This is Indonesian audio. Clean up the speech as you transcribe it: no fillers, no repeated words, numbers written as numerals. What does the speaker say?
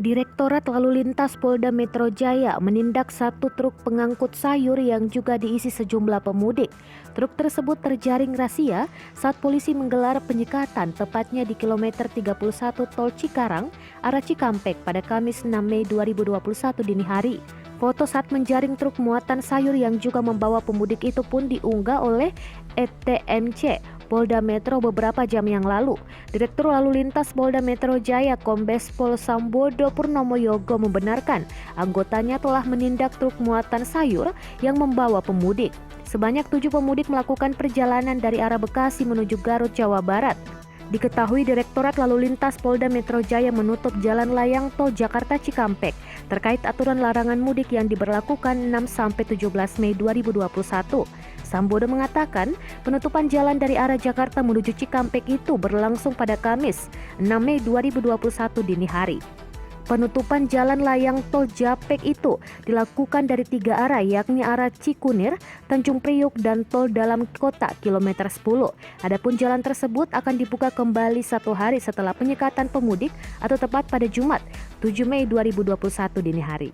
Direktorat Lalu Lintas Polda Metro Jaya menindak satu truk pengangkut sayur yang juga diisi sejumlah pemudik. Truk tersebut terjaring razia saat polisi menggelar penyekatan tepatnya di kilometer 31 Tol Cikarang, arah Cikampek pada Kamis 6 Mei 2021 dini hari. Foto saat menjaring truk muatan sayur yang juga membawa pemudik itu pun diunggah oleh ETMC Polda Metro beberapa jam yang lalu. Direktur Lalu Lintas Polda Metro Jaya Kombes Pol Sambodo Purnomo Yogo membenarkan anggotanya telah menindak truk muatan sayur yang membawa pemudik. Sebanyak 7 pemudik melakukan perjalanan dari arah Bekasi menuju Garut, Jawa Barat. Diketahui Direktorat Lalu Lintas Polda Metro Jaya menutup jalan layang tol Jakarta Cikampek terkait aturan larangan mudik yang diberlakukan 6-17 Mei 2021. Sambodo mengatakan penutupan jalan dari arah Jakarta menuju Cikampek itu berlangsung pada Kamis 6 Mei 2021 dini hari. Penutupan jalan layang tol Japek itu dilakukan dari 3 arah yakni arah Cikunir, Tanjung Priuk, dan tol dalam kota kilometer 10. Adapun jalan tersebut akan dibuka kembali 1 hari setelah penyekatan pemudik atau tepat pada Jumat 7 Mei 2021 dini hari.